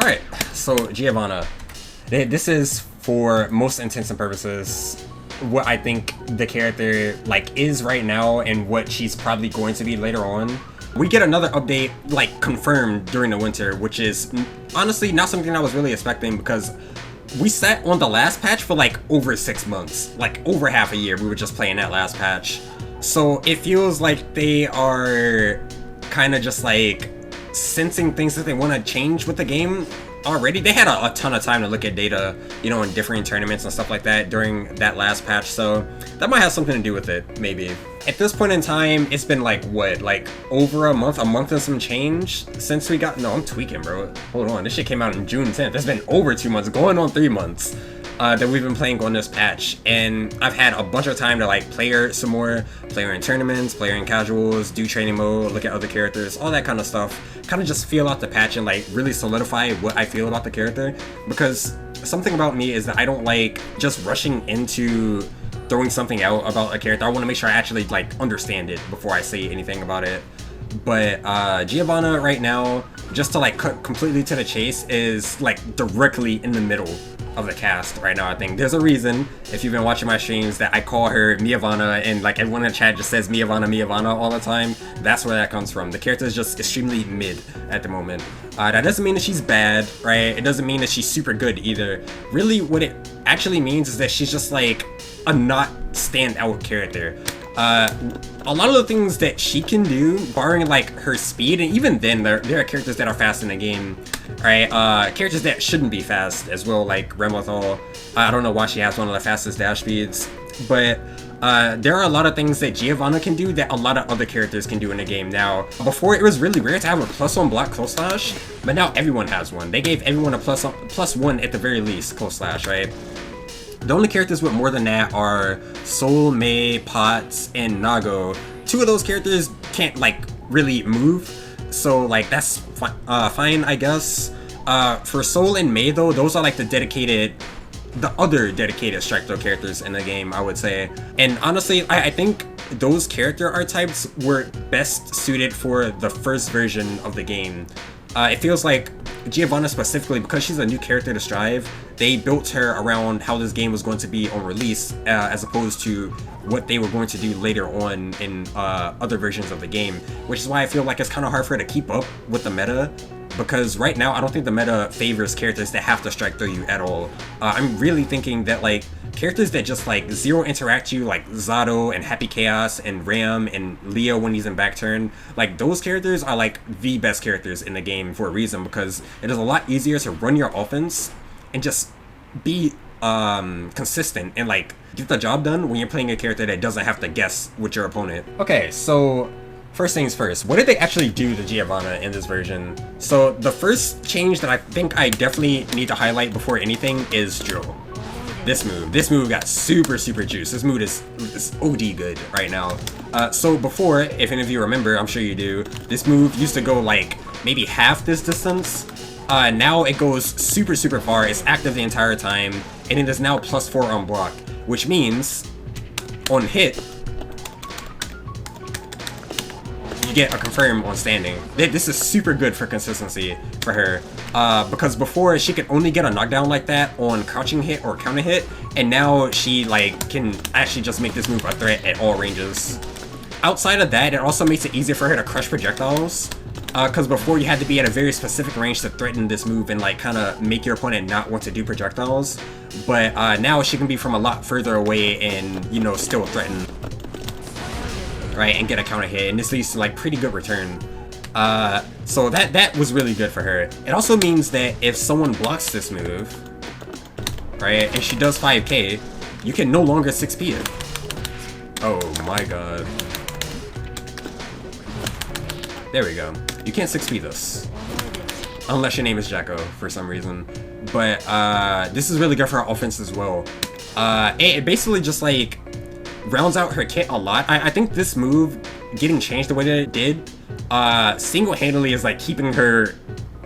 Alright, so Giovanna. This is, for most intents and purposes, what I think the character, like, is right now and what she's probably going to be later on. We get another update, like, confirmed during the winter, which is honestly not something I was really expecting because we sat on the last patch for, like, over 6 months. Like, over half a year we were just playing that last patch. So it feels like they are kind of just, like, sensing things that they want to change with the game already. They had a ton of time to look at data, you know, in different tournaments and stuff like that during that last patch, so that might have something to do with it, maybe. At this point in time, it's been like, what, like over a month and some change since we got, no, I'm tweaking, bro. Hold on, this shit came out in June 10th. It's been over 2 months, going on 3 months. That we've been playing on this patch, and I've had a bunch of time to like play her some more, play her in tournaments, play her in casuals, do training mode, look at other characters, all that kind of stuff. Kind of just feel out the patch and like really solidify what I feel about the character, because something about me is that I don't like just rushing into throwing something out about a character. I want to make sure I actually like understand it before I say anything about it. But Giovanna right now, just to like cut completely to the chase, is like directly in the middle of the cast right now. I think there's a reason, if you've been watching my streams, that I call her Miovanna, and like everyone in the chat just says Miovanna all the time. That's where that comes from. The character is just extremely mid at the moment. That doesn't mean that she's bad, right? It doesn't mean that she's super good either. Really, what it actually means is that she's just like a not standout character. A lot of the things that she can do, barring like her speed, and even then there are characters that are fast in the game, right? Characters that shouldn't be fast as well, like Remlethal. I don't know why she has one of the fastest dash speeds, but there are a lot of things that Giovanna can do that a lot of other characters can do in the game now. Before, it was really rare to have a +1 block close slash, but now everyone has one. They gave everyone a +1 at the very least close slash, right? The only characters with more than that are Sol, Mei, Potts, and Nago. 2 of those characters can't like really move, so like that's fine, I guess. For Sol and Mei though, those are like the other dedicated strike throw characters in the game, I would say. And honestly, I think those character archetypes were best suited for the first version of the game. It feels like Giovanna specifically, because she's a new character to Strive, they built her around how this game was going to be on release, as opposed to what they were going to do later on in other versions of the game, which is why I feel like it's kind of hard for her to keep up with the meta, because right now I don't think the meta favors characters that have to strike through you at all. I'm really thinking that like characters that just like zero interact you, like Zato and Happy Chaos and Ram and Leo when he's in back turn, like those characters are like the best characters in the game for a reason, because it is a lot easier to run your offense and just be consistent and like get the job done when you're playing a character that doesn't have to guess with your opponent. Okay, so first things first, what did they actually do to Giovanna in this version? So the first change that I think I definitely need to highlight before anything is drill. This move got super juice. This move is OD good right now. So before, if any of you remember, I'm sure you do, this move used to go like maybe half this distance. Now it goes super far. It's active the entire time, and it is now +4 on block, which means on hit you get a confirm on standing. This is super good for consistency for her, because before she could only get a knockdown like that on crouching hit or counter hit, and now she like can actually just make this move a threat at all ranges. Outside of that, it also makes it easier for her to crush projectiles, because before you had to be at a very specific range to threaten this move and like kind of make your opponent not want to do projectiles, but now she can be from a lot further away and, you know, still threaten, right, and get a counter hit, and this leads to like pretty good return. So that was really good for her. It also means that if someone blocks this move, right, and she does 5k, you can no longer 6p it. Oh my god. There we go. You can't 6p this, unless your name is Jacko for some reason. But this is really good for her offense as well. It basically just like rounds out her kit a lot. I think this move getting changed the way that it did single-handedly is like keeping her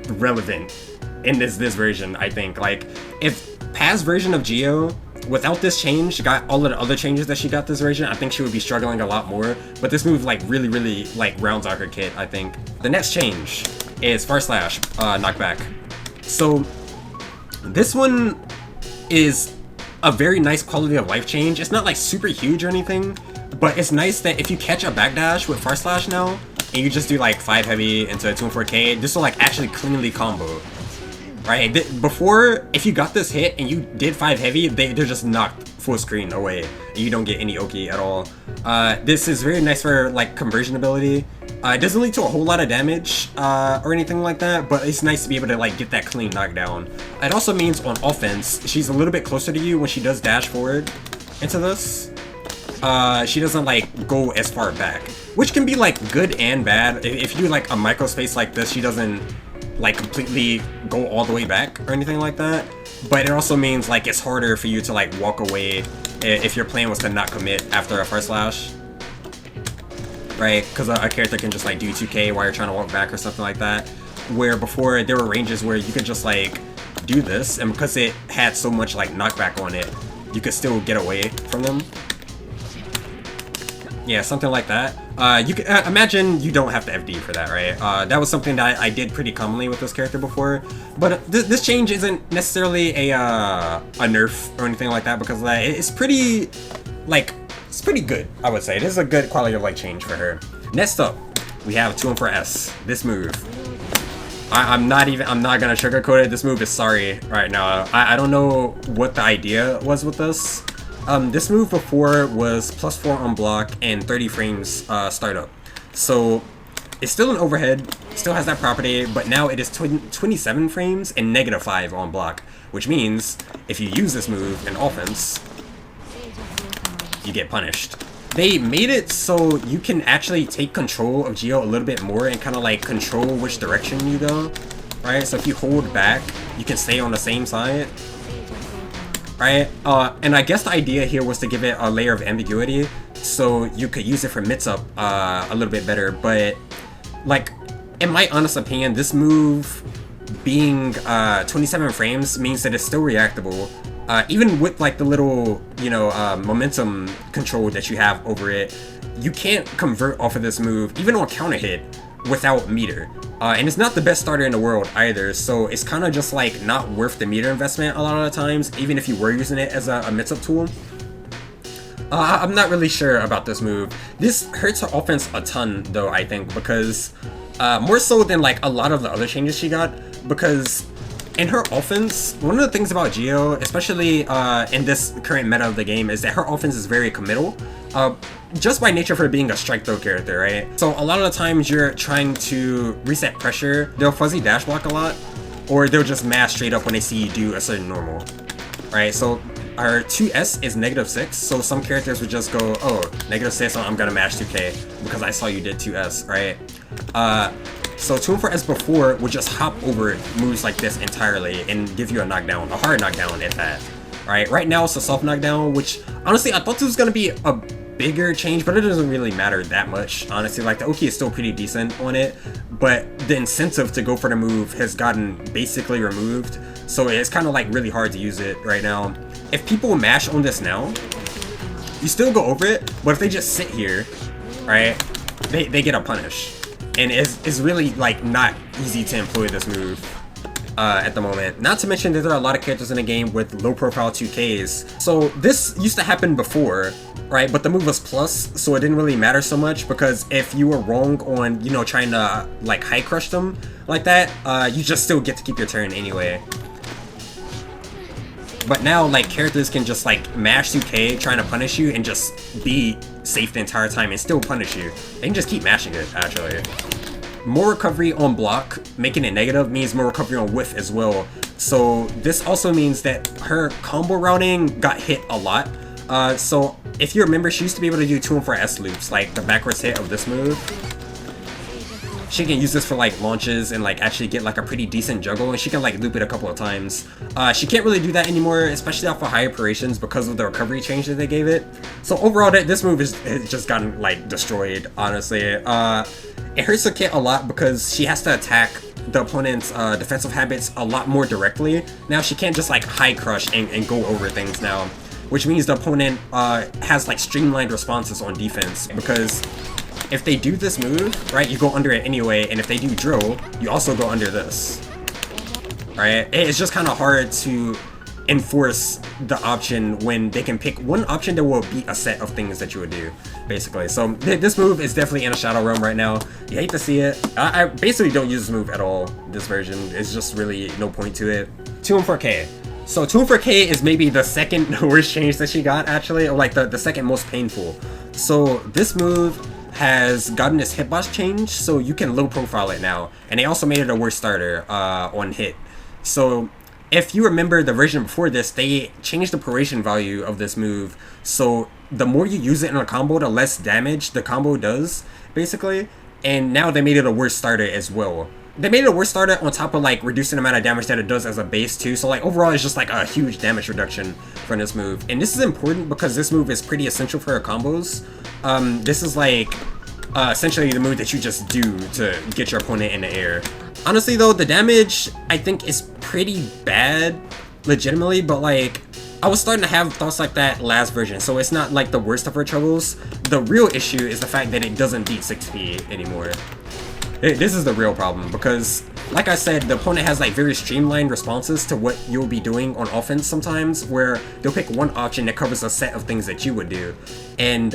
relevant in this version. I think like if past version of Geo without this change got all of the other changes that she got this version, I think she would be struggling a lot more. But this move like really like rounds out her kit, I think. The next change is Far Slash knockback. So this one is a very nice quality of life change. It's not like super huge or anything, but it's nice that if you catch a backdash with Far Slash now, and you just do like 5 heavy into a 2-4K, this will like actually cleanly combo. Right? Before, if you got this hit and you did 5 heavy, they're just knocked full screen away. And you don't get any Oki at all. This is very nice for like conversion ability. It doesn't lead to a whole lot of damage or anything like that, but it's nice to be able to like get that clean knockdown. It also means on offense, she's a little bit closer to you when she does dash forward into this. She doesn't like go as far back, which can be like good and bad. If you do like a micro space like this, she doesn't like completely go all the way back or anything like that. But it also means like it's harder for you to like walk away if your plan was to not commit after a Far Slash. Right, because a character can just like do 2K while you're trying to walk back or something like that. Where before there were ranges where you could just like do this, and because it had so much like knockback on it, you could still get away from them. Yeah, something like that. You can imagine you don't have to FD for that, right? That was something that I did pretty commonly with this character before. But this change isn't necessarily a nerf or anything like that, because it's pretty like. It's pretty good, I would say. This is a good quality of life change for her. Next up, we have 2-4S. This move. I'm not gonna sugarcoat it. This move is sorry right now. I don't know what the idea was with this. This move before was +4 on block and 30 frames startup. So it's still an overhead, still has that property, but now it is 27 frames and -5 on block, which means if you use this move in offense, you get punished. They made it so you can actually take control of Geo a little bit more and kind of like control which direction you go, right? So if you hold back, you can stay on the same side, right? And I guess the idea here was to give it a layer of ambiguity so you could use it for mix-up a little bit better, but like, in my honest opinion, this move being 27 frames means that it's still reactable. Even with like the little, you know, momentum control that you have over it, you can't convert off of this move, even on counter hit, without meter. And it's not the best starter in the world either, so it's kind of just like not worth the meter investment a lot of the times, even if you were using it as a mix-up tool. I'm not really sure about this move. This hurts her offense a ton though, I think, because more so than like a lot of the other changes she got, because in her offense, one of the things about Geo, especially in this current meta of the game, is that her offense is very committal, just by nature of her being a strike throw character, right? So a lot of the times you're trying to reset pressure, they'll fuzzy dash block a lot, or they'll just mash straight up when they see you do a certain normal, right? So our 2S is -6, so some characters would just go, oh, -6, I'm gonna mash 2K because I saw you did 2S, right? So 2-4S before would just hop over moves like this entirely and give you a knockdown, a hard knockdown at that. Right now it's a soft knockdown, which honestly I thought this was gonna be a bigger change, but it doesn't really matter that much. Honestly, like the Oki is still pretty decent on it, but the incentive to go for the move has gotten basically removed. So it's kind of like really hard to use it right now. If people mash on this now, you still go over it, but if they just sit here, right, they get a punish. And it's really like not easy to employ this move at the moment. Not to mention that there are a lot of characters in the game with low profile 2Ks. So this used to happen before, right? But the move was plus, so it didn't really matter so much, because if you were wrong on, you know, trying to like high crush them like that, you just still get to keep your turn anyway. But now, like, characters can just, like, mash 2K trying to punish you and just be safe the entire time and still punish you. They can just keep mashing it, actually. More recovery on block, making it negative, means more recovery on whiff as well. So this also means that her combo routing got hit a lot. So if you remember, she used to be able to do 2-4S loops, like the backwards hit of this move. She can use this for like launches and like actually get like a pretty decent juggle, and she can like loop it a couple of times. She can't really do that anymore, especially off of high operations, because of the recovery change that they gave it. So overall, this move has just gotten like destroyed, honestly. It hurts her kit a lot because she has to attack the opponent's defensive habits a lot more directly. Now she can't just like high crush and go over things now, which means the opponent has like streamlined responses on defense, because if they do this move, right, you go under it anyway, and if they do drill, you also go under this. right? It's just kind of hard to enforce the option when they can pick one option that will beat a set of things that you would do, basically. So this move is definitely in a shadow realm right now. You hate to see it. I basically don't use this move at all, this version. It's just really no point to it. 2 and 4K. So 2 and 4K is maybe the second worst change that she got, actually, or like the second most painful. So this move has gotten this hitbox change, so you can low profile it now, and they also made it a worse starter on hit. So if you remember the version before this, they changed the proration value of this move, so the more you use it in a combo, the less damage the combo does, basically. And now they made it a worse starter as well. They made it a worse starter on top of like reducing the amount of damage that it does as a base too, so like overall it's just like a huge damage reduction from this move. And this is important because this move is pretty essential for her combos. This is like essentially the move that you just do to get your opponent in the air. Honestly though, the damage I think is pretty bad, legitimately, but like I was starting to have thoughts like that last version, so it's not like the worst of her troubles. The real issue is the fact that it doesn't beat 6p anymore. This is the real problem, because like I said, the opponent has like very streamlined responses to what you'll be doing on offense sometimes, where they'll pick one option that covers a set of things that you would do. And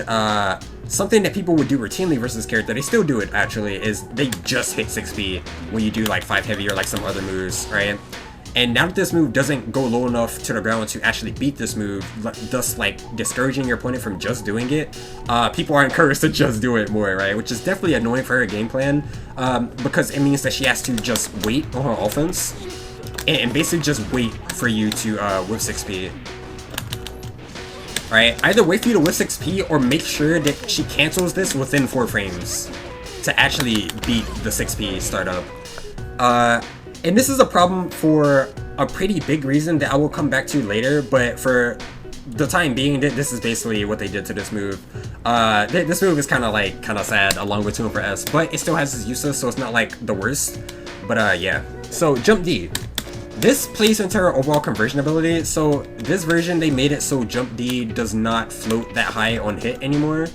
something that people would do routinely versus character, they still do it actually, is they just hit 6p when you do like 5 heavy or like some other moves, right? And now that this move doesn't go low enough to the ground to actually beat this move, thus like discouraging your opponent from just doing it, people are encouraged to just do it more, right? Which is definitely annoying for her game plan, because it means that she has to just wait on her offense and basically just wait for you to whiff 6p. Right? Either wait for you to whiff 6p or make sure that she cancels this within 4 frames to actually beat the 6p startup. And this is a problem for a pretty big reason that I will come back to later, but for the time being, this is basically what they did to this move. This move is kind of sad along with 2 for S, but it still has its uses, so it's not like the worst. But yeah. So Jump D. This plays into her overall conversion ability. So this version, they made it so Jump D does not float that high on hit anymore.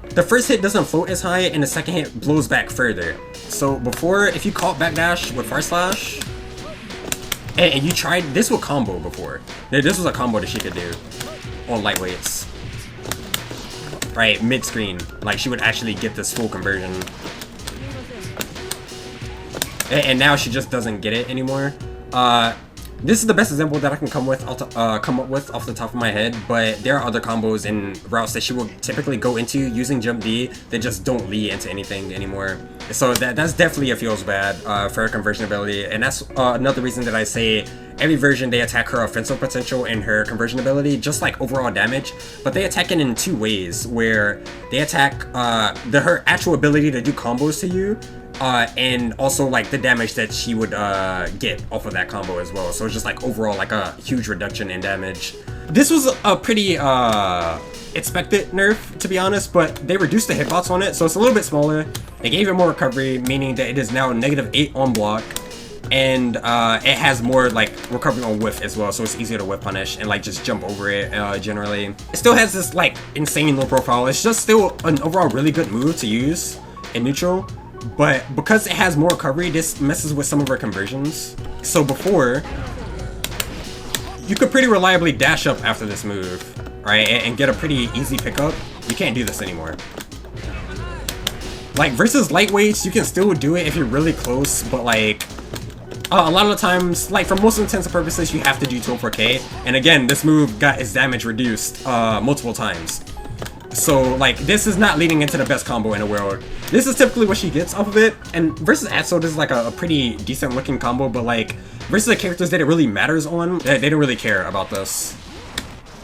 The first hit doesn't float as high, and the second hit blows back further. So before, if you caught backdash with Far Slash, and you tried, this would combo before. This was a combo that she could do on lightweights. Right, mid-screen. Like, she would actually get this full conversion. And now she just doesn't get it anymore. This is the best example that I can come up with off the top of my head, but there are other combos and routes that she will typically go into using Jump D that just don't lead into anything anymore. So that's definitely a feels bad for her conversion ability, and that's another reason that I say every version they attack her offensive potential and her conversion ability, just like overall damage, but they attack it in 2 ways, where they attack her actual ability to do combos to you, and also like the damage that she would get off of that combo as well. So it's just like overall like a huge reduction in damage. This was a pretty expected nerf, to be honest, but they reduced the hitbox on it, so it's a little bit smaller. They gave it more recovery, meaning that it is now -8 on block, and it has more like recovery on whiff as well, so it's easier to whiff punish and like just jump over it generally. It still has this like insane low profile. It's just still an overall really good move to use in neutral. But because it has more recovery, this messes with some of her conversions. So before, you could pretty reliably dash up after this move, right, and get a pretty easy pickup. You can't do this anymore. Like, versus lightweights, you can still do it if you're really close, but like, a lot of the times, like for most intents and purposes, you have to do 204K. And again, this move got its damage reduced multiple times. So like, this is not leading into the best combo in the world. This is typically what she gets off of it, and versus Atso, this is like a pretty decent looking combo, but like, versus the characters that it really matters on, they don't really care about this.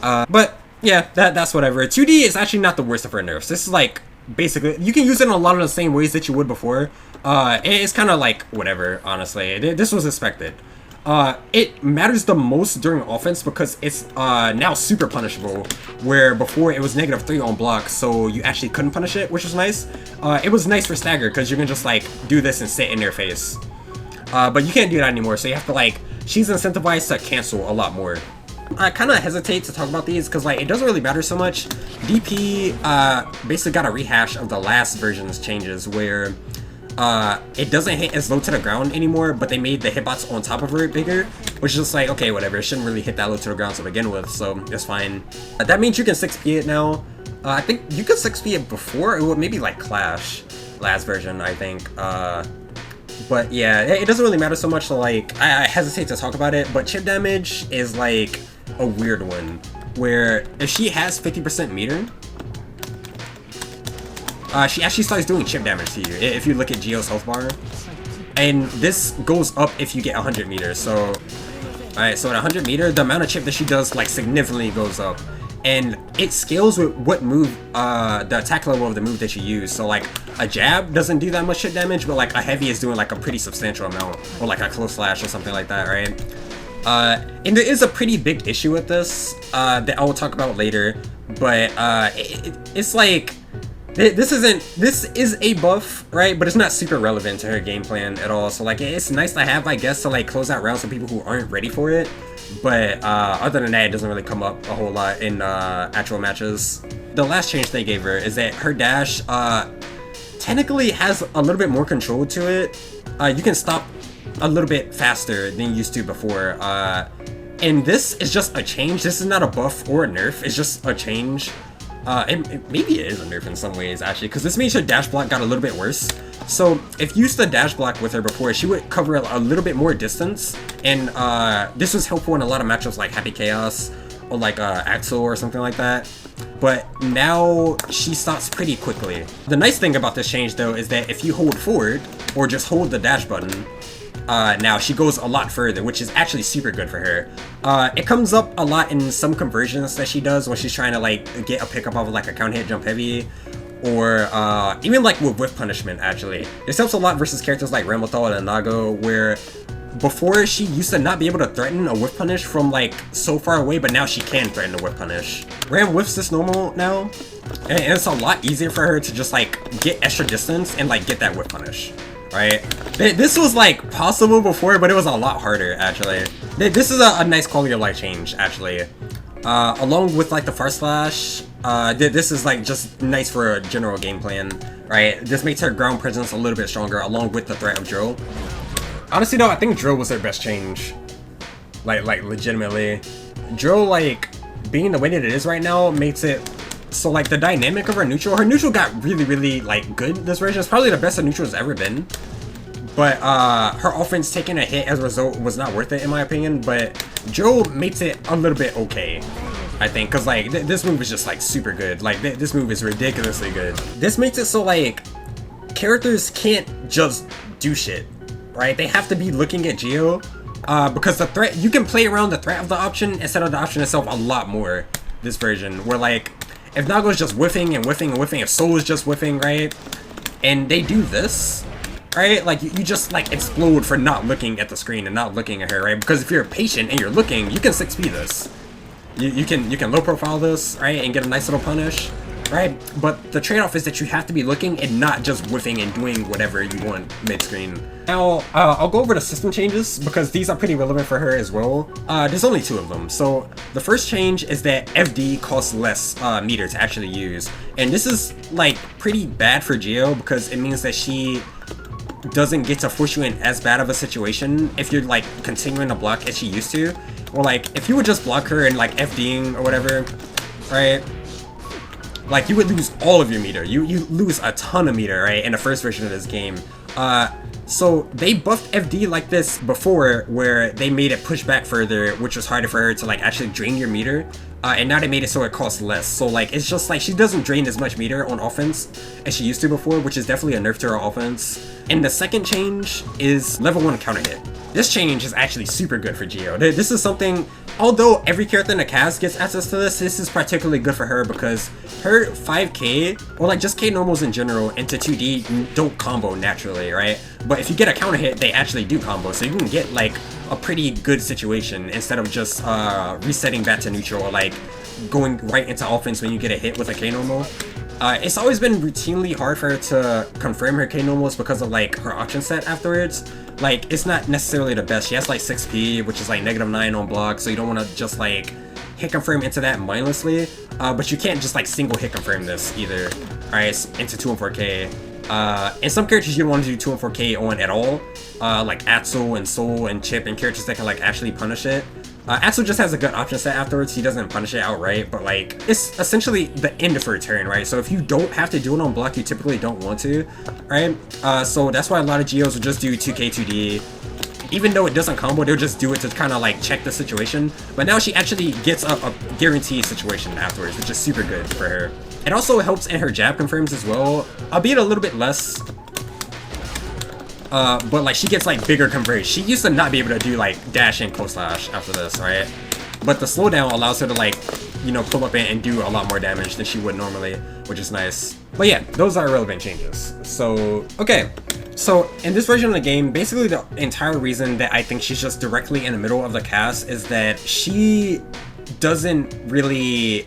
But yeah, that's whatever. 2D is actually not the worst of her nerfs. This is like, basically, you can use it in a lot of the same ways that you would before. It's kind of like, whatever, honestly. This was expected. It matters the most during offense because it's now super punishable, where before it was -3 on block, so you actually couldn't punish it, which was nice. It was nice for stagger because you can just like do this and sit in their face. But you can't do that anymore, so you have to like, she's incentivized to cancel a lot more. I kind of hesitate to talk about these because like, it doesn't really matter so much. DP basically got a rehash of the last version's changes, where it doesn't hit as low to the ground anymore, but they made the hitbox on top of her bigger, which is just like, okay, whatever, it shouldn't really hit that low to the ground to begin with, so it's fine. That means you can 6P it now. I think you could 6P it before, it would maybe like Clash, last version, I think. But yeah, it doesn't really matter so much, so like, I hesitate to talk about it, but chip damage is like a weird one, where if she has 50% meter, she actually starts doing chip damage to you, if you look at Geo's health bar. And this goes up if you get 100 meters, so... Alright, so at 100 meter, the amount of chip that she does, like, significantly goes up. And it scales with what move, the attack level of the move that you use. So, like, a jab doesn't do that much chip damage, but, like, a heavy is doing, like, a pretty substantial amount. Or, like, a close slash or something like that, right? And there is a pretty big issue with this, that I will talk about later. But, it's like... This is a buff, right? But it's not super relevant to her game plan at all. So, like, it's nice to have, I guess, to, like, close out rounds for people who aren't ready for it. But other than that, it doesn't really come up a whole lot in actual matches. The last change they gave her is that her dash technically has a little bit more control to it. You can stop a little bit faster than you used to before. And this is just a change. This is not a buff or a nerf. It's just a change. Maybe it is a nerf in some ways, actually, because this means her dash block got a little bit worse. So, if you used the dash block with her before, she would cover a little bit more distance, and this was helpful in a lot of matchups like Happy Chaos, or like Axel or something like that. But now, she stops pretty quickly. The nice thing about this change, though, is that if you hold forward, or just hold the dash button, now she goes a lot further, which is actually super good for her. It comes up a lot in some conversions that she does when she's trying to like get a pickup off of like a count hit jump heavy, or even like with whiff punishment. Actually, this helps a lot versus characters like Rambothal and Nago, where before she used to not be able to threaten a whiff punish from like so far away, but now she can threaten a whiff punish. Ram whiffs this normal now, and it's a lot easier for her to just like get extra distance and like get that whiff punish. Right? This was like possible before, but it was a lot harder actually. This is a nice quality of life change actually. Along with like the far slash, this is like just nice for a general game plan, right? This makes her ground presence a little bit stronger along with the threat of drill. Honestly though, I think drill was her best change. Like legitimately. Drill, like being the way that it is right now, makes it so like the dynamic of her neutral got really like good this version. It's probably the best her neutral has ever been. But her offense taking a hit as a result was not worth it in my opinion, but Joe makes it a little bit okay, I think, because like this move is just like super good. Like this move is ridiculously good. This makes it so like characters can't just do shit, right? They have to be looking at Geo, because the threat, you can play around the threat of the option instead of the option itself a lot more this version, where like if Nago's just whiffing and whiffing and whiffing, if Soul is just whiffing, right? And they do this, right? Like, you just, like, explode for not looking at the screen and not looking at her, right? Because if you're patient and you're looking, you can 6P this. You can low profile this, right? And get a nice little punish, right? But the trade-off is that you have to be looking and not just whiffing and doing whatever you want mid-screen. Now, I'll go over the system changes because these are pretty relevant for her as well. There's only 2 of them. So the first change is that FD costs less meter to actually use. And this is like pretty bad for Geo because it means that she doesn't get to force you in as bad of a situation if you're like continuing to block as she used to. Or like if you would just block her and like FDing or whatever, right? Like you would lose all of your meter. You lose a ton of meter, right, in the first version of this game. So they buffed FD like this before, where they made it push back further, which was harder for her to like actually drain your meter. And now they made it so it costs less. So like it's just like she doesn't drain as much meter on offense as she used to before, which is definitely a nerf to her offense. And the second change is level 1 counter hit. This change is actually super good for Geo. This is something, although every character in the cast gets access to this is particularly good for her because her 5k, or like just K normals in general, into 2D don't combo naturally, right? But if you get a counter hit, they actually do combo, so you can get like a pretty good situation instead of just resetting back to neutral or like going right into offense when you get a hit with a K normal. It's always been routinely hard for her to confirm her K normals because of like her option set afterwards. Like it's not necessarily the best. She has like 6p, which is like -9 on block, so you don't want to just like hit confirm into that mindlessly. But you can't just like single hit confirm this either. Alright, into 2 and 4k. And some characters you don't want to do 2 and 4K on at all, like Axel and Soul and Chip, and characters that can like actually punish it. Axel just has a good option set afterwards. He doesn't punish it outright, but like it's essentially the end of her turn, right? So if you don't have to do it on block, you typically don't want to, right? So that's why a lot of Geos will just do 2K 2D. Even though it doesn't combo, they'll just do it to kind of like check the situation. But now she actually gets a guaranteed situation afterwards, which is super good for her. It also helps in her jab confirms as well, albeit a little bit less. But like she gets like bigger converge. She used to not be able to do like dash and close slash after this, right? But the slowdown allows her to like, you know, pull up in and do a lot more damage than she would normally, which is nice. But yeah, those are relevant changes. So, okay. So in this version of the game, basically the entire reason that I think she's just directly in the middle of the cast is that she doesn't really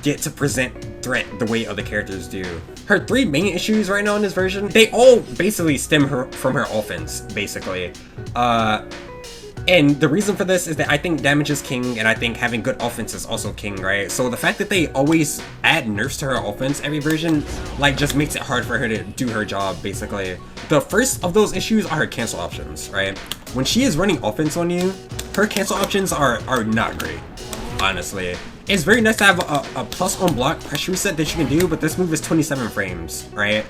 get to present threat the way other characters do. Her 3 main issues right now in this version, they all basically stem from her offense, basically. And the reason for this is that I think damage is king, and I think having good offense is also king, right? So the fact that they always add nerfs to her offense every version, like, just makes it hard for her to do her job, basically. The first of those issues are her cancel options, right? When she is running offense on you, her cancel options are not great, honestly. It's very nice to have a plus on block pressure reset that you can do, but this move is 27 frames, right?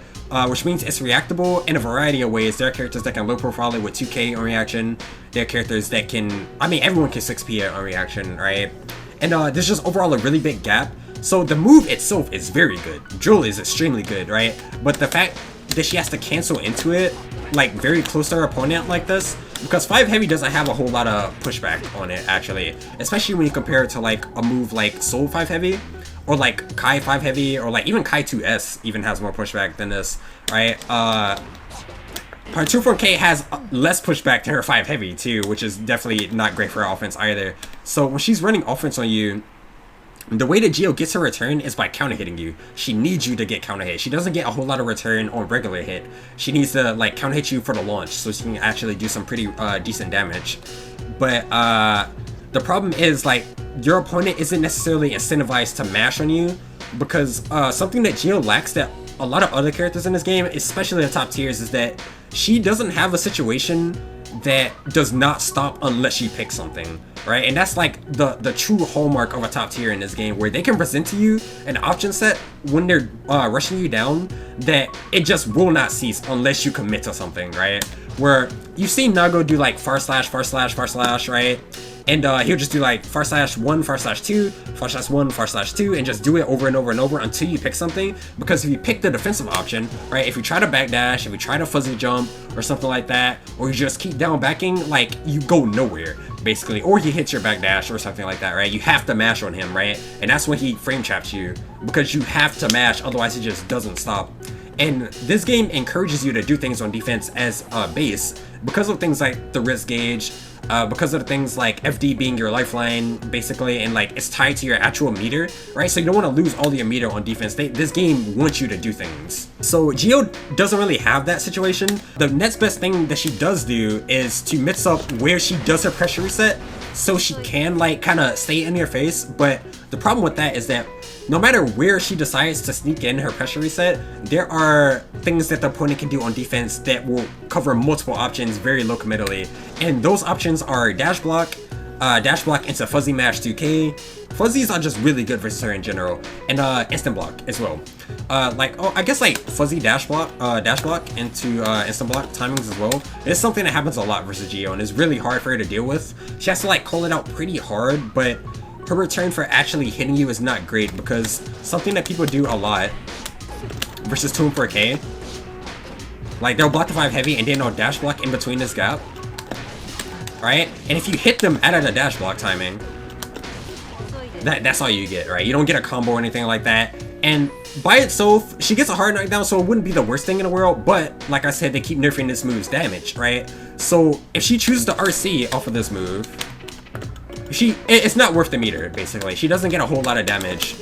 Which means it's reactable in a variety of ways. There are characters that can low profile it with 2K on reaction. There are characters that can, I mean, everyone can 6P it on reaction, right? And there's just overall a really big gap. So the move itself is very good. Drill is extremely good, right? But the fact that she has to cancel into it, like very close to her opponent like this, because 5 heavy doesn't have a whole lot of pushback on it, actually. Especially when you compare it to like a move like Soul 5 heavy, or like Kai 5 heavy, or like even Kai 2S even has more pushback than this, right? Part 2-4K has less pushback to her 5 heavy too, which is definitely not great for her offense either. So when she's running offense on you, the way that Geo gets her return is by counter hitting you. She needs you to get counter hit. She doesn't get a whole lot of return on regular hit. She needs to like counter hit you for the launch so she can actually do some pretty decent damage. But the problem is like your opponent isn't necessarily incentivized to mash on you, because something that Geo lacks that a lot of other characters in this game, especially the top tiers, is that she doesn't have a situation that does not stop unless she picks something, right? And that's like the true hallmark of a top tier in this game, where they can present to you an option set when they're rushing you down that it just will not cease unless you commit to something, right? Where you've seen Nago do like far slash, right? And he'll just do like far slash 1, far slash 2, far slash 1, far slash 2, and just do it over and over and over until you pick something. Because if you pick the defensive option, right, if you try to backdash, if you try to fuzzy jump or something like that, or you just keep down backing, like you go nowhere, basically. Or he hits your backdash or something like that, right? You have to mash on him, right? And that's when he frame traps you, because you have to mash, otherwise he just doesn't stop. And this game encourages you to do things on defense as a base because of things like the risk gauge, because of the things like FD being your lifeline, basically, and like it's tied to your actual meter, right? So you don't want to lose all your meter on defense. This game wants you to do things. So Geo doesn't really have that situation. The next best thing that she does do is to mix up where she does her pressure reset, so she can like kind of stay in your face. But the problem with that is that no matter where she decides to sneak in her pressure reset, there are things that the opponent can do on defense that will cover multiple options very low committally. And those options are dash block into fuzzy mash 2K. Fuzzies are just really good versus her in general, and instant block as well. I guess like fuzzy dash block into instant block timings as well. It's something that happens a lot versus Geo, and it's really hard for her to deal with. She has to like call it out pretty hard, but her return for actually hitting you is not great, because something that people do a lot versus 2 and 4K, like they'll block the 5 heavy and then they'll dash block in between this gap, right? And if you hit them out of the dash block timing, that's all you get, right? You don't get a combo or anything like that. And by itself, she gets a hard knockdown, so it wouldn't be the worst thing in the world, but like I said, they keep nerfing this move's damage, right? So if she chooses to RC off of this move, it's not worth the meter, basically. She doesn't get a whole lot of damage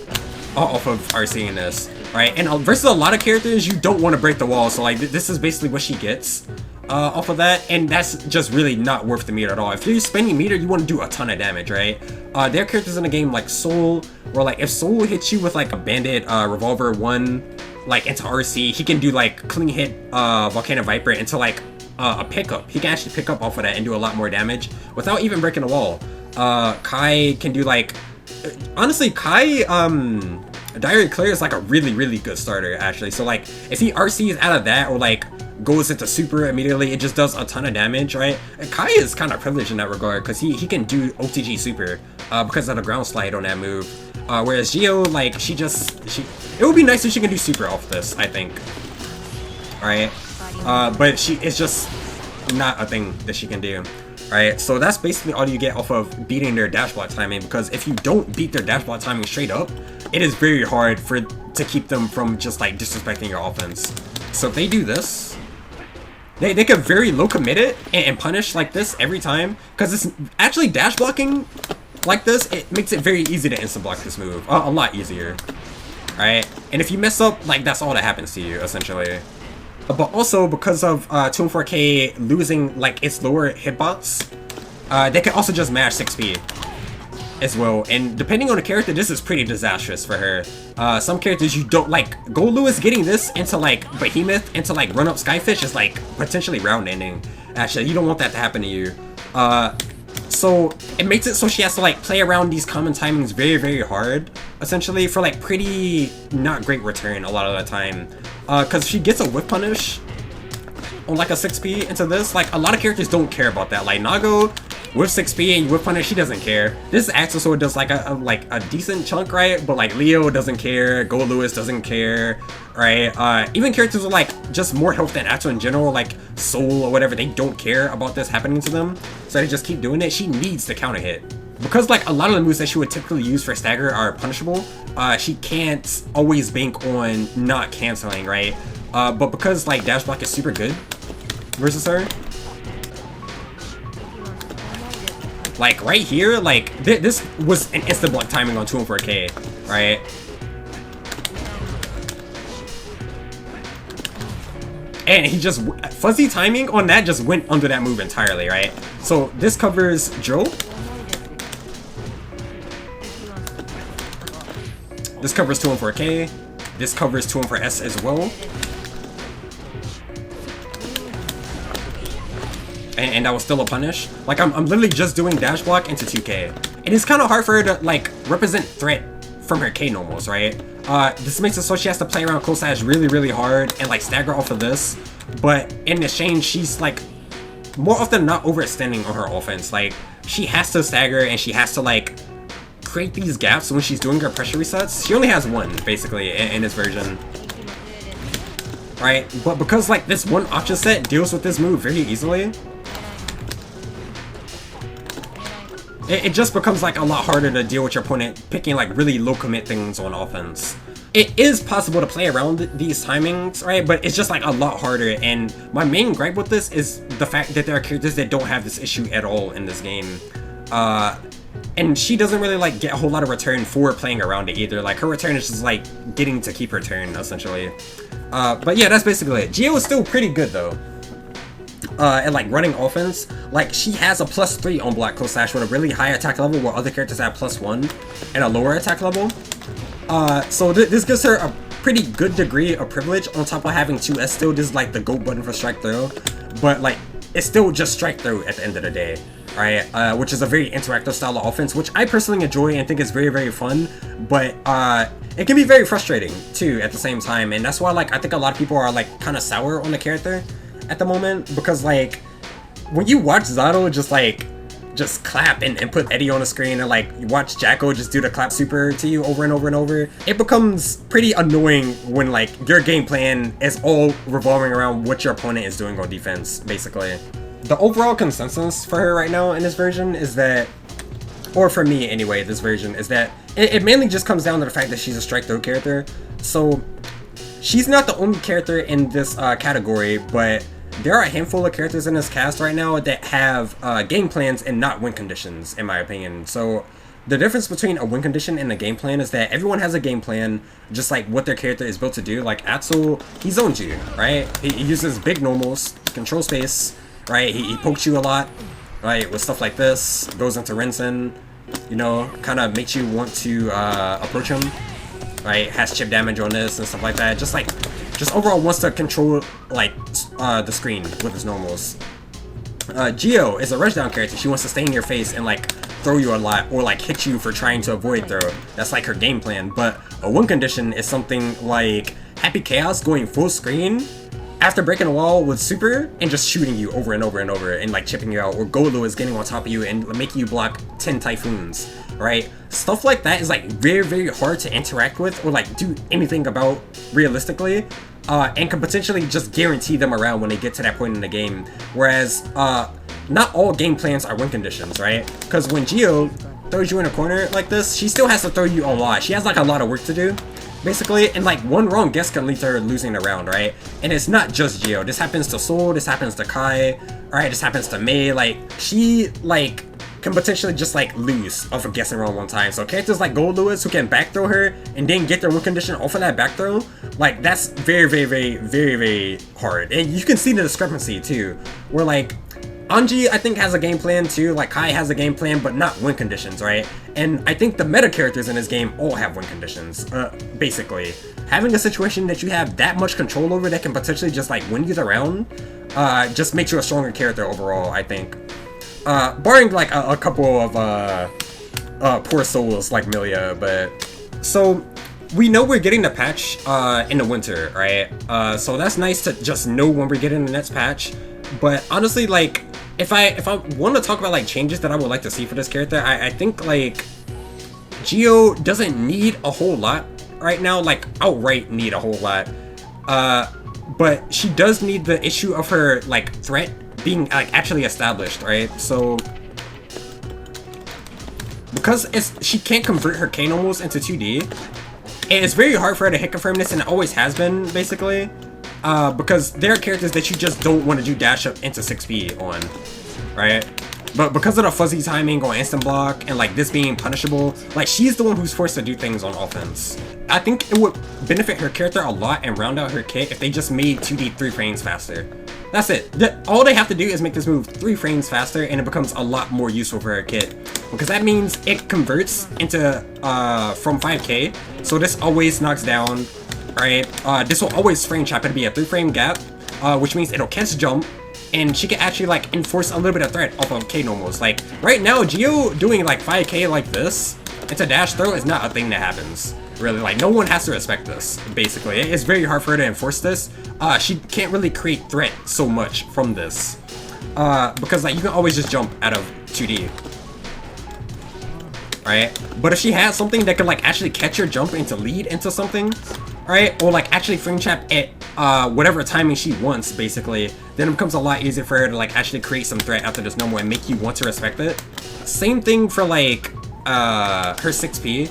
off of RCing this, right? And versus a lot of characters, you don't want to break the wall, so like this is basically what she gets off of that, and that's just really not worth the meter at all. If you're spending meter, you want to do a ton of damage, right? There are characters in the game like Soul, where like if Soul hits you with like a Bandit Revolver 1 like into RC, he can do like clean hit Volcano Viper into like a pickup. He can actually pick up off of that and do a lot more damage without even breaking the wall. Kai can do like, honestly, Kai Diary Clear is like a really good starter actually. So like if he RCs out of that or like goes into super immediately, it just does a ton of damage, right? And Kai is kind of privileged in that regard because he can do OTG super because of the ground slide on that move. Whereas Gio, like it would be nice if she can do super off this, I think. Alright. But it's just not a thing that she can do. Alright, so that's basically all you get off of beating their dash block timing, because if you don't beat their dash block timing straight up, it is very hard to keep them from just like disrespecting your offense. So if they do this, they could very low commit it and punish like this every time, because it's actually dash blocking like this, it makes it very easy to instant block this move. A lot easier. Alright, and if you mess up, like that's all that happens to you essentially. But also because of 214K losing like its lower hitbox, they can also just mash 6p as well. And depending on the character, this is pretty disastrous for her. Some characters you don't like. Gold Lewis getting this into like Behemoth, into like run up Skyfish is like potentially round ending. Actually, you don't want that to happen to you. So it makes it so she has to like play around these common timings very hard, essentially, for like pretty not great return a lot of the time. Because she gets a whip punish on like a 6p into this, like a lot of characters don't care about that. Like Nago with 6p and whip punish, she doesn't care. This Axel Sword does like a decent chunk, right? But like Leo doesn't care, Gold Lewis doesn't care, right? Even characters with like just more health than Axel in general, like Soul or whatever, they don't care about this happening to them, so they just keep doing it. She needs to counter hit. Because like a lot of the moves that she would typically use for stagger are punishable, she can't always bank on not canceling, right? But because like dash block is super good versus her, like right here, like this was an instant block timing on 214K, right? And he just, fuzzy timing on that just went under that move entirely, right? So this covers Joe. This covers 214K. This covers 214S as well. And that was still a punish. Like I'm literally just doing dash block into 2K. And it's kind of hard for her to like represent threat from her K normals, right? This makes it so she has to play around close dash really hard and like stagger off of this. But in exchange, she's like more often than not overextending on her offense. Like she has to stagger and she has to like create these gaps when she's doing her pressure resets. She only has one basically in this version, right? But because like this one option set deals with this move very easily, it just becomes like a lot harder to deal with your opponent picking like really low commit things on offense. It is possible to play around these timings, right? But it's just like a lot harder. And my main gripe with this is the fact that there are characters that don't have this issue at all in this game. And she doesn't really like get a whole lot of return for playing around it either. Like her return is just like getting to keep her turn essentially. But yeah, that's basically it. Gio is still pretty good though. And like running offense, like she has a +3 on block close slash with a really high attack level, while other characters have +1 and a lower attack level. So this gives her a pretty good degree of privilege on top of having 2S still. This is like the GOAT button for strike throw, but like it's still just strike throw at the end of the day, right? Which is a very interactive style of offense, which I personally enjoy and think is very fun, but it can be very frustrating too at the same time. And that's why like I think a lot of people are like kind of sour on the character at the moment, because like when you watch Zato just clap and put Eddie on the screen, and like you watch Jacko just do the clap super to you over and over, it becomes pretty annoying when like your game plan is all revolving around what your opponent is doing on defense, basically. The overall consensus for her right now in this version is that, or for me anyway, this version is that it mainly just comes down to the fact that she's a strike throw character. So she's not the only character in this category, but there are a handful of characters in this cast right now that have game plans and not win conditions, in my opinion. So the difference between a win condition and a game plan is that everyone has a game plan, just like what their character is built to do. Like Axel, he zones you, right? He uses big normals, control space, right? He pokes you a lot, right? With stuff like this, goes into Rinsen, you know, kind of makes you want to approach him. right? Has chip damage on this and stuff like that. Just overall wants to control like the screen with his normals. Gio is a rushdown character. She wants to stay in your face and like throw you a lot or like hit you for trying to avoid throw. That's like her game plan. But a win condition is something like Happy Chaos going full screen after breaking a wall with super and just shooting you over and over and over and like chipping you out, or Golu is getting on top of you and making you block 10 typhoons, right? Stuff like that is like very hard to interact with or like do anything about realistically, and can potentially just guarantee them around when they get to that point in the game. Whereas not all game plans are win conditions, right? Because when Gio throws you in a corner like this, she still has to throw you a lot. She has like a lot of work to do, basically, and like one wrong guess can lead to her losing the round, right? And it's not just Gio. This happens to Sol, this happens to Kai, alright, this happens to Mei. Like, she like can potentially just like lose off of guessing wrong one time. So characters like Gold Lewis who can back throw her and then get their win condition off of that back throw, like that's very hard. And you can see the discrepancy too, where like Anji, I think, has a game plan too, like Kai has a game plan, but not win conditions, right? And I think the meta characters in this game all have win conditions, basically. Having a situation that you have that much control over that can potentially just like win you the round, just makes you a stronger character overall, I think. Barring like a couple of poor souls like Milia, but... So, we know we're getting the patch in the winter, right? So that's nice to just know when we're getting the next patch. But honestly, like, if I want to talk about like changes that I would like to see for this character, I think like Gio doesn't need a whole lot right now, like outright need a whole lot. But she does need the issue of her like threat being like actually established, right? So because she can't convert her K normals into 2D, and it's very hard for her to hit confirm this, and it always has been basically. Because there are characters that you just don't want to do dash up into 6p on, right? But because of the fuzzy timing on instant block and like this being punishable, like she's the one who's forced to do things on offense. I think it would benefit her character a lot and round out her kit if they just made 2D 3 frames faster. That's it. All they have to do is make this move 3 frames faster and it becomes a lot more useful for her kit. Because that means it converts into from 5k, so this always knocks down. Right, this will always frame trap. It'll be a 3 frame gap, which means it'll catch jump, and she can actually like enforce a little bit of threat off of K normals. Like right now, Gio doing like 5k like this into dash throw is not a thing that happens. Really, like no one has to respect this. Basically, it's very hard for her to enforce this. She can't really create threat so much from this, because like you can always just jump out of 2D. Right, but if she has something that can like actually catch your jump into lead into something, right, or like actually frame trap at whatever timing she wants, basically, then it becomes a lot easier for her to like actually create some threat after this normal and make you want to respect it. Same thing for like her 6p,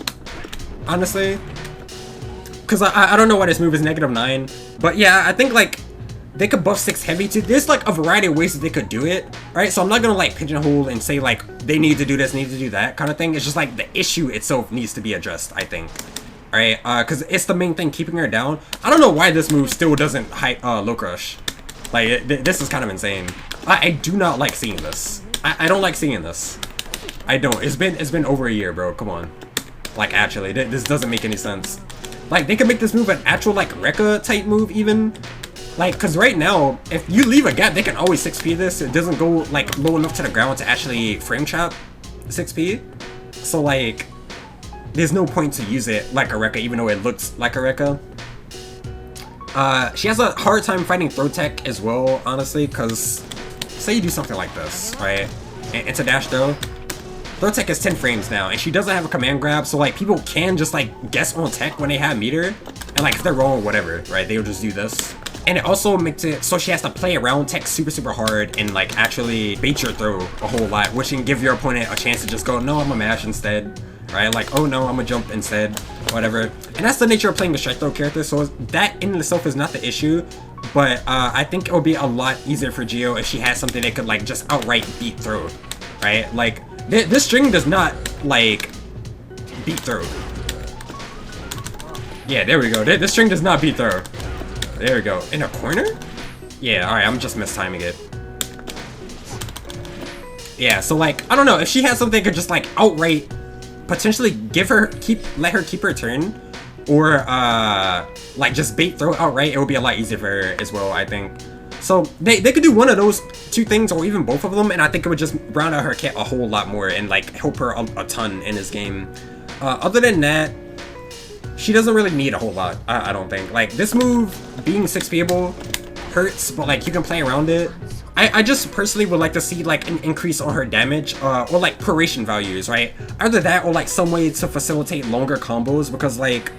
honestly, because I don't know why this move is -9, but yeah, I think like they could buff 6 heavy too. There's like a variety of ways that they could do it, right? So I'm not gonna like pigeonhole and say like they need to do this, need to do that kind of thing. It's just like the issue itself needs to be addressed, I think. Right, because it's the main thing keeping her down. I don't know why this move still doesn't low crush. Like this is kind of insane. I do not like seeing this. I don't like seeing this. I don't. It's been over a year, bro. Come on. Like actually, this doesn't make any sense. Like they could make this move an actual like Rekka type move even. Like, cause right now, if you leave a gap, they can always 6p this. It doesn't go like low enough to the ground to actually frame trap 6p. So like, there's no point to use it like a Rekka, even though it looks like a Rekka. She has a hard time fighting throw tech as well, honestly, cause say you do something like this, right? And it's a dash throw. Throw tech is 10 frames now, and she doesn't have a command grab, so like people can just like guess on tech when they have meter, and like if they're wrong or whatever, right? They'll just do this. And it also makes it so she has to play around tech super hard and like actually bait your throw a whole lot, which can give your opponent a chance to just go, no, I'm gonna mash instead, right? Like, oh no, I'm gonna jump instead, whatever. And that's the nature of playing the strike throw character, so that in itself is not the issue. But I think it would be a lot easier for Gio if she had something that could like just outright beat throw, right? Like this string does not like beat throw. Yeah, there we go. This string does not beat throw. There we go. In a corner? Yeah, alright, I'm just mistiming it. Yeah, so like, I don't know, if she has something that could just like outright potentially let her keep her turn, or like just bait throw outright, it would be a lot easier for her as well, I think. So they could do one of those two things or even both of them, and I think it would just round out her kit a whole lot more and like help her a ton in this game. Other than that, she doesn't really need a whole lot, I don't think. Like, this move being 6P'able hurts, but like you can play around it. I just personally would like to see like an increase on her damage or like paration values, right? Either that or like some way to facilitate longer combos, because like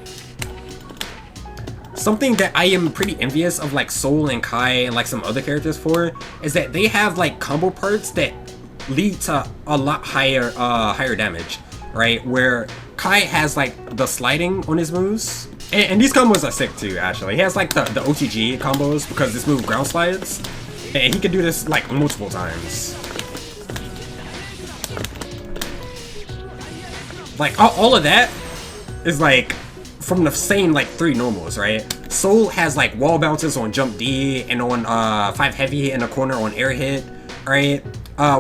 something that I am pretty envious of like Soul and Kai and like some other characters for is that they have like combo parts that lead to a lot higher damage, right? Where Kai has like the sliding on his moves, and these combos are sick too, actually. He has like the OTG combos because this move ground slides, and he can do this like multiple times. Like all of that is like from the same like 3 normals, right? Soul has like wall bounces on jump D and on 5 heavy in the corner on air hit, right?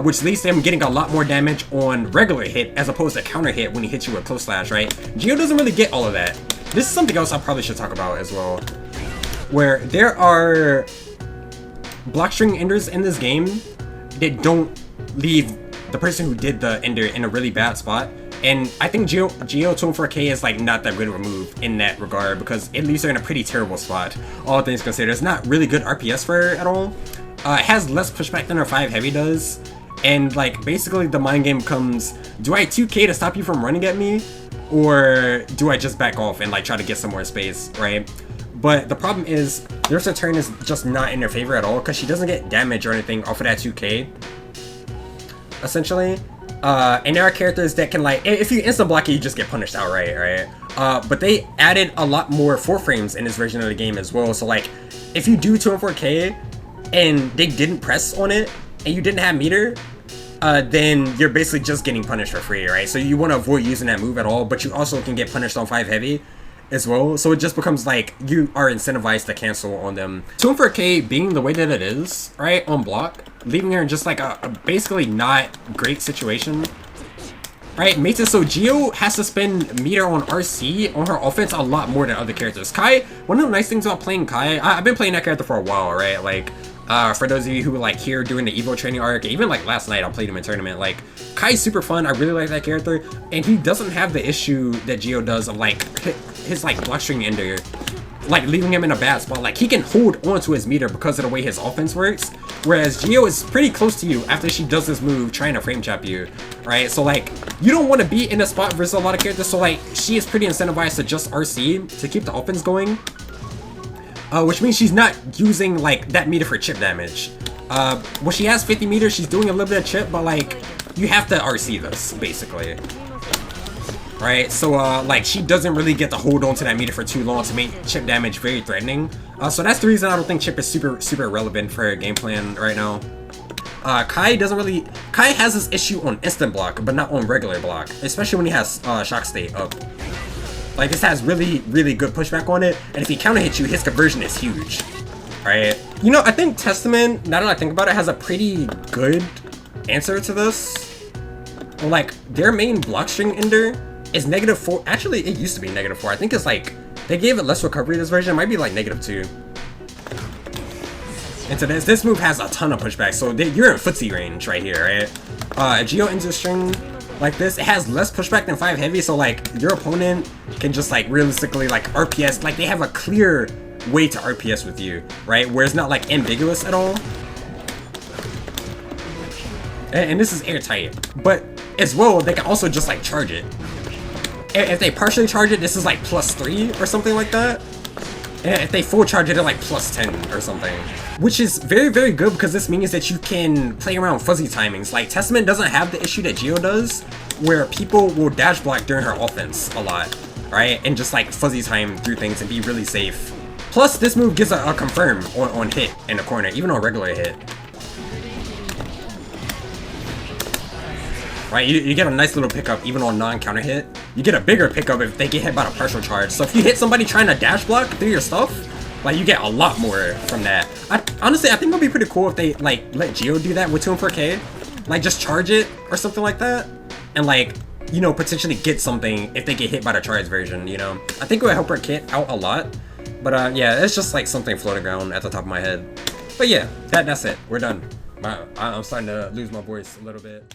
Which leads to him getting a lot more damage on regular hit as opposed to counter hit when he hits you with close slash, right? Geo doesn't really get all of that. This is something else I probably should talk about as well, where there are block string enders in this game that don't leave the person who did the ender in a really bad spot. And I think Geo 214K is like not that good of a move in that regard, because it leaves her in a pretty terrible spot, all things considered. It's not really good RPS for her at all. It has less pushback than her 5 heavy does, and like basically the mind game comes, do I 2K to stop you from running at me, or do I just back off and like try to get some more space, right? But the problem is Nurse Return is just not in her favor at all, because she doesn't get damage or anything off of that 2K, essentially. And there are characters that can like, if you instant block it, you just get punished outright, right? But they added a lot more 4 frames in this version of the game as well. So like, if you do 2 and 4K and they didn't press on it and you didn't have meter, then you're basically just getting punished for free, right? So you want to avoid using that move at all, but you also can get punished on 5 heavy as well. So it just becomes like you are incentivized to cancel on them. 2 and 4K being the way that it is, right, on block, leaving her in just like a basically not great situation, right, makes it so Geo has to spend meter on RC on her offense a lot more than other characters. Kai, one of the nice things about playing Kai, I've been playing that character for a while, right? Like, for those of you who were like here during the Evo training arc, even like last night I played him in tournament, like Kai's super fun. I really like that character, and he doesn't have the issue that Geo does of like his like block string ender, like leaving him in a bad spot. Like he can hold onto his meter because of the way his offense works, whereas Geo is pretty close to you after she does this move trying to frame trap you, right? So like you don't want to be in a spot versus a lot of characters, so like she is pretty incentivized to just RC to keep the offense going, which means she's not using like that meter for chip damage. When she has 50 meters, she's doing a little bit of chip, but like you have to RC this basically, right? So like she doesn't really get to hold on to that meter for too long to make chip damage very threatening. So that's the reason I don't think chip is super relevant for her game plan right now. Kai has this issue on instant block, but not on regular block, especially when he has shock state up. Like this has really good pushback on it, and if he counter hits you, his conversion is huge, right? You know, I think Testament, now that I think about it, has a pretty good answer to this. Well, like their main block string ender is -4. Actually, it used to be -4. I think it's like they gave it less recovery this version. It might be like -2. And so this move has a ton of pushback, so you're in footsie range right here, right? Geo ends a string like this, it has less pushback than 5 heavy, so like your opponent can just like realistically like RPS, like they have a clear way to RPS with you, right? Where it's not like ambiguous at all. And this is airtight, but as well, they can also just like charge it. If they partially charge it, this is like +3 or something like that. And if they full charge it, they're like +10 or something. Which is very good, because this means that you can play around fuzzy timings. Like Testament doesn't have the issue that Geo does, where people will dash block during her offense a lot, right? And just like fuzzy time through things and be really safe. Plus, this move gives a confirm on hit in the corner, even on regular hit. Right, you get a nice little pickup even on non-counter hit. You get a bigger pickup if they get hit by a partial charge. So if you hit somebody trying to dash block through your stuff, like you get a lot more from that. Honestly, I think it would be pretty cool if they like let Geo do that with 2 and 4K. Like just charge it or something like that. And like you know, potentially get something if they get hit by the Charged version, you know. I think it would help her kit out a lot. But yeah, it's just like something floating around at the top of my head. But yeah, that's it. We're done. I'm starting to lose my voice a little bit.